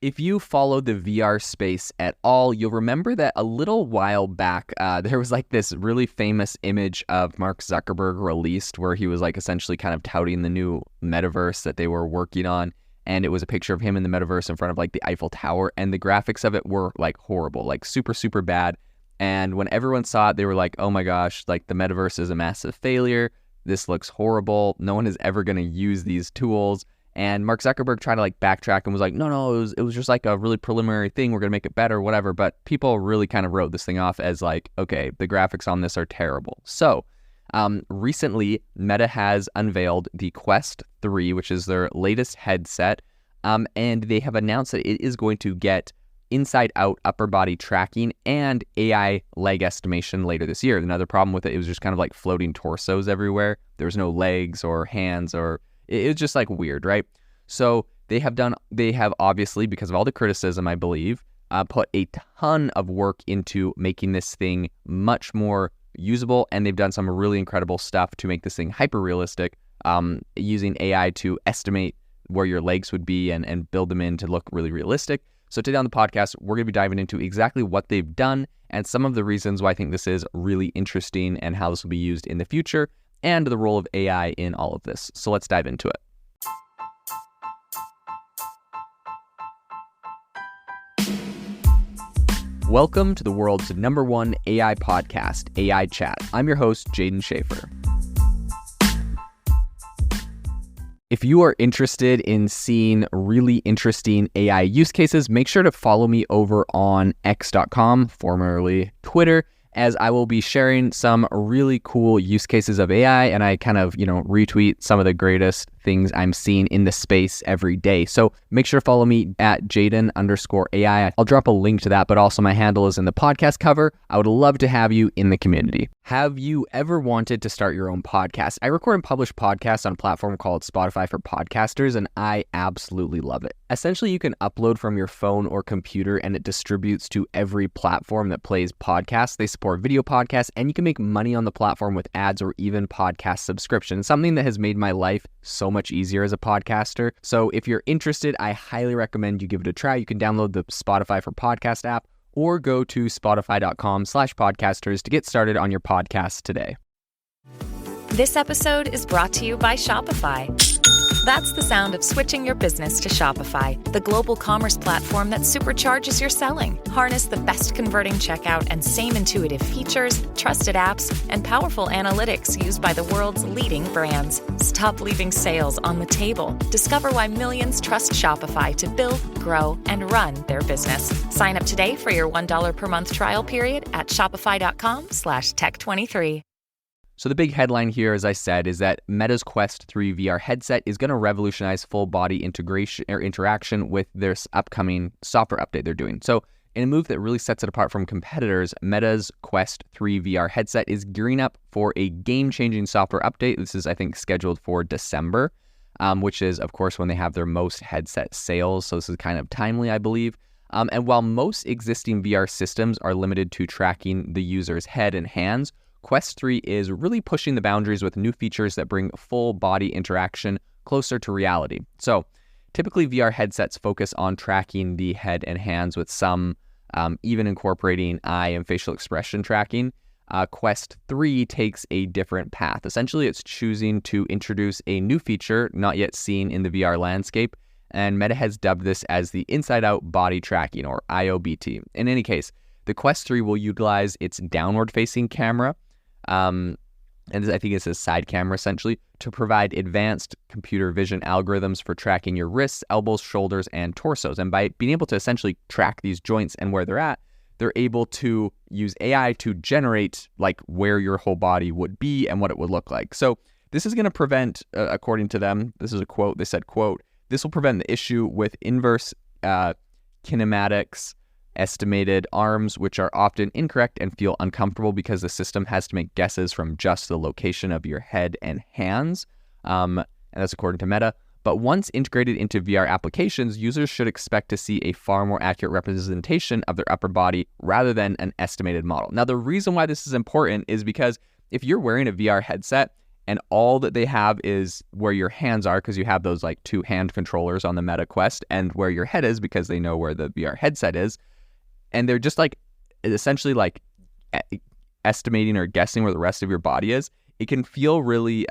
If you follow the VR space at all, you'll remember that a little while back, there was like this really famous image of Mark Zuckerberg released where he was like essentially kind of touting the new metaverse that they were working on. And it was a picture of him in the metaverse in front of like the Eiffel Tower. And the graphics of it were like horrible, like super, super bad. And when everyone saw it, they were like, oh my gosh, like the metaverse is a massive failure. This looks horrible. No one is ever going to use these tools. And Mark Zuckerberg tried to like backtrack and was like, no, it was just like a really preliminary thing. We're going to make it better, whatever. But people really kind of wrote this thing off as like, okay, the graphics on this are terrible. So recently, Meta has unveiled the Quest 3, which is their latest headset. And they have announced that it is going to get inside-out upper body tracking and AI leg estimation later this year. Another problem with it was just kind of like floating torsos everywhere. There was no legs or hands or... It was just like weird, right? So they have obviously, because of all the criticism, I believe, put a ton of work into making this thing much more usable. And they've done some really incredible stuff to make this thing hyper realistic, using AI to estimate where your legs would be and build them in to look really realistic. So today on the podcast, we're going to be diving into exactly what they've done and some of the reasons why I think this is really interesting and how this will be used in the future, and the role of AI in all of this. So let's dive into it. Welcome to the world's #1 AI podcast, AI Chat. I'm your host, Jaden Schaefer. If you are interested in seeing really interesting AI use cases, make sure to follow me over on x.com, formerly Twitter, as I will be sharing some really cool use cases of AI, and I kind of, retweet some of the greatest things I'm seeing in the space every day. So make sure to follow me at Jaden_AI. I'll drop a link to that, but also my handle is in the podcast cover. I would love to have you in the community. Have you ever wanted to start your own podcast? I record and publish podcasts on a platform called Spotify for Podcasters, and I absolutely love it. Essentially, you can upload from your phone or computer, and it distributes to every platform that plays podcasts. They support video podcasts, and you can make money on the platform with ads or even podcast subscriptions, something that has made my life so much easier as a podcaster. So if you're interested, I highly recommend you give it a try. You can download the Spotify for Podcast app or go to spotify.com/podcasters to get started on your podcast today. This episode is brought to you by Shopify. That's the sound of switching your business to Shopify, the global commerce platform that supercharges your selling. Harness the best converting checkout and same intuitive features, trusted apps, and powerful analytics used by the world's leading brands. Stop leaving sales on the table. Discover why millions trust Shopify to build, grow, and run their business. Sign up today for your $1 per month trial period at shopify.com/tech23. So the big headline here, as I said, is that Meta's Quest 3 VR headset is going to revolutionize full body integration or interaction with this upcoming software update they're doing. So in a move that really sets it apart from competitors, Meta's Quest 3 VR headset is gearing up for a game-changing software update. This is, I think, scheduled for December, which is, of course, when they have their most headset sales. So this is kind of timely, I believe. And while most existing VR systems are limited to tracking the user's head and hands, Quest 3 is really pushing the boundaries with new features that bring full body interaction closer to reality. So typically VR headsets focus on tracking the head and hands, with some even incorporating eye and facial expression tracking. Quest 3 takes a different path. Essentially, it's choosing to introduce a new feature not yet seen in the VR landscape, and Meta has dubbed this as the inside-out body tracking, or IOBT. In any case, the Quest 3 will utilize its downward-facing camera, and I think it's a side camera essentially, to provide advanced computer vision algorithms for tracking your wrists, elbows, shoulders, and torsos. And by being able to essentially track these joints and where they're at, they're able to use AI to generate like where your whole body would be and what it would look like. So this is going to prevent, according to them, this is a quote, they said, quote, "This will prevent the issue with inverse kinematics estimated arms, which are often incorrect and feel uncomfortable because the system has to make guesses from just the location of your head and hands." And that's according to Meta. But once integrated into VR applications, users should expect to see a far more accurate representation of their upper body rather than an estimated model. Now, the reason why this is important is because if you're wearing a VR headset and all that they have is where your hands are, because you have those like 2 hand controllers on the Meta Quest, and where your head is because they know where the VR headset is. And they're just like essentially like estimating or guessing where the rest of your body is. It can feel really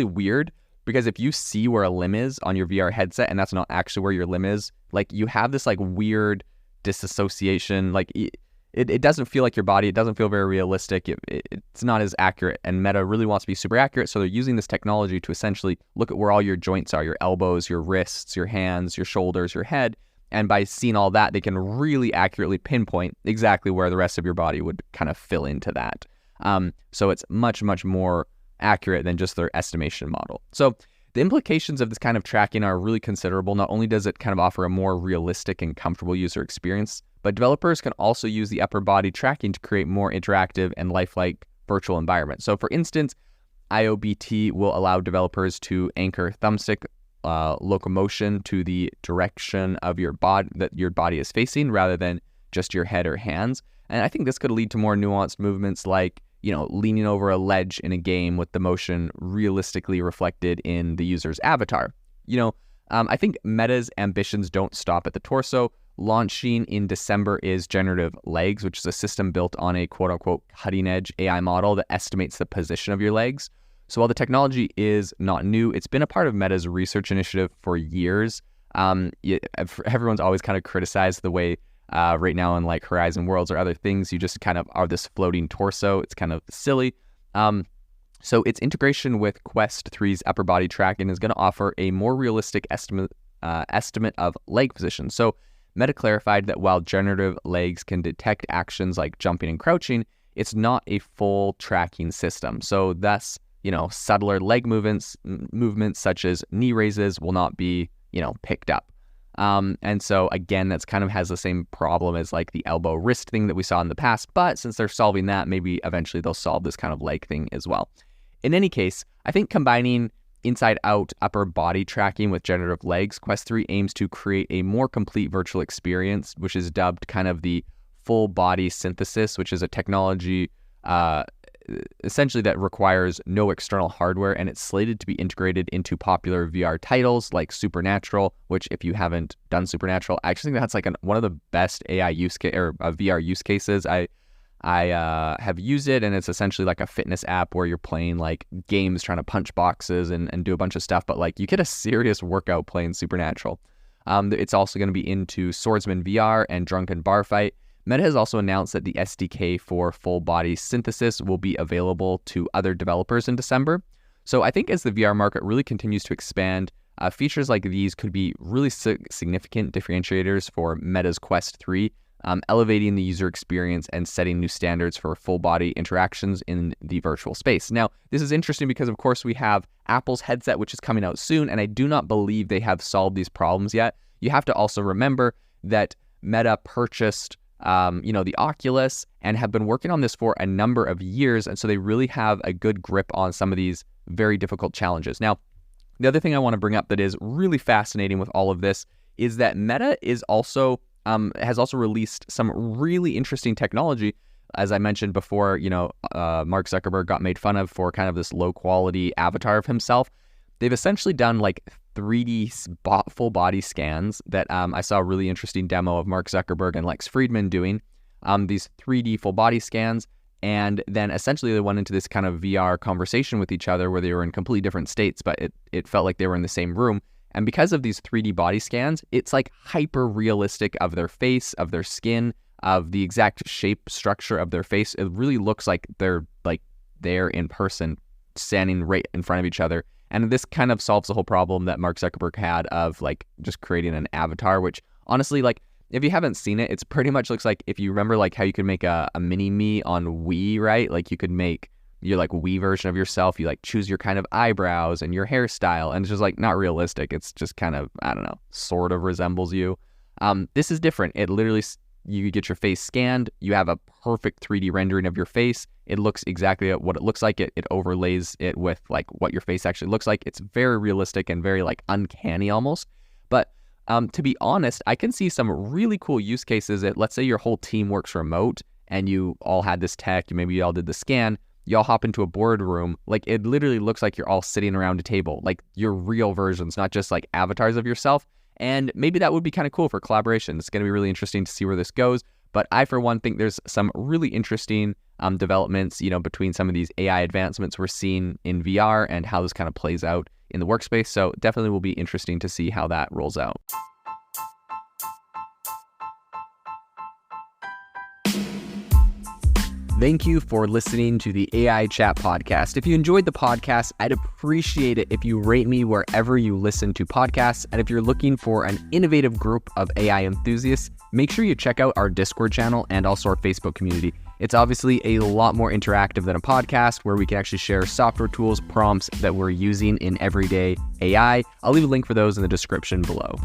weird, because if you see where a limb is on your VR headset and that's not actually where your limb is, like you have this like weird disassociation. Like it doesn't feel like your body. It doesn't feel very realistic. It's not as accurate. And Meta really wants to be super accurate. So they're using this technology to essentially look at where all your joints are, your elbows, your wrists, your hands, your shoulders, your head. And by seeing all that, they can really accurately pinpoint exactly where the rest of your body would kind of fill into that. So it's much, much more accurate than just their estimation model. So the implications of this kind of tracking are really considerable. Not only does it kind of offer a more realistic and comfortable user experience, but developers can also use the upper body tracking to create more interactive and lifelike virtual environments. So for instance, IOBT will allow developers to anchor thumbstick locomotion to the direction of your body that your body is facing, rather than just your head or hands. And I think this could lead to more nuanced movements, like leaning over a ledge in a game with the motion realistically reflected in the user's avatar. I think Meta's ambitions don't stop at the torso. Launching in December is Generative Legs, which is a system built on a quote-unquote cutting-edge AI model that estimates the position of your legs. So while the technology is not new, it's been a part of Meta's research initiative for years. Everyone's always kind of criticized the way right now in like Horizon Worlds or other things, you just kind of are this floating torso. It's kind of silly. So its integration with Quest 3's upper body tracking is going to offer a more realistic estimate of leg position. So Meta clarified that while Generative Legs can detect actions like jumping and crouching, it's not a full tracking system. So thus, subtler leg movements such as knee raises will not be, picked up. And so again, that's kind of has the same problem as like the elbow wrist thing that we saw in the past. But since they're solving that, maybe eventually they'll solve this kind of leg thing as well. In any case, I think combining inside out upper body tracking with Generative Legs, Quest 3 aims to create a more complete virtual experience, which is dubbed kind of the full body synthesis, which is a technology essentially that requires no external hardware, and it's slated to be integrated into popular VR titles like Supernatural, which if you haven't done Supernatural, I actually think that's like one of the best AI use case or VR use cases. I have used it, and it's essentially like a fitness app where you're playing like games, trying to punch boxes and do a bunch of stuff, but like you get a serious workout playing Supernatural. It's also going to be into Swordsman VR and Drunken Bar Fight. Meta has also announced that the SDK for full body synthesis will be available to other developers in December. So I think as the VR market really continues to expand, features like these could be really significant differentiators for Meta's Quest 3, elevating the user experience and setting new standards for full body interactions in the virtual space. Now, this is interesting because, of course, we have Apple's headset, which is coming out soon, and I do not believe they have solved these problems yet. You have to also remember that Meta purchased the Oculus and have been working on this for a number of years. And so they really have a good grip on some of these very difficult challenges. Now, the other thing I want to bring up that is really fascinating with all of this is that Meta is also has also released some really interesting technology. As I mentioned before, Mark Zuckerberg got made fun of for kind of this low quality avatar of himself. They've essentially done like 3D full body scans that I saw a really interesting demo of Mark Zuckerberg and Lex Friedman doing these 3D full body scans. And then essentially they went into this kind of VR conversation with each other where they were in completely different states, but it felt like they were in the same room. And because of these 3D body scans, it's like hyper realistic of their face, of their skin, of the exact shape structure of their face. It really looks like they're like there in person, standing right in front of each other. And this kind of solves the whole problem that Mark Zuckerberg had of like just creating an avatar, which honestly, like if you haven't seen it, it's pretty much looks like if you remember like how you could make a mini me on Wii, right? Like you could make your like Wii version of yourself. You like choose your kind of eyebrows and your hairstyle, and it's just like not realistic. It's just kind of, I don't know, sort of resembles you. This is different. It literally, you get your face scanned. You have a perfect 3D rendering of your face. It looks exactly what it looks like. It overlays it with like what your face actually looks like. It's very realistic and very like uncanny almost. But to be honest, I can see some really cool use cases that, let's say your whole team works remote and you all had this tech, maybe you all did the scan. y'all hop into a boardroom, like it literally looks like you're all sitting around a table, like your real versions, not just like avatars of yourself. And maybe that would be kind of cool for collaboration. It's going to be really interesting to see where this goes. But I, for one, think there's some really interesting developments, between some of these AI advancements we're seeing in VR and how this kind of plays out in the workspace. So definitely will be interesting to see how that rolls out. Thank you for listening to the AI Chat Podcast. If you enjoyed the podcast, I'd appreciate it if you rate me wherever you listen to podcasts. And if you're looking for an innovative group of AI enthusiasts, make sure you check out our Discord channel and also our Facebook community. It's obviously a lot more interactive than a podcast, where we can actually share software tools, prompts that we're using in everyday AI. I'll leave a link for those in the description below.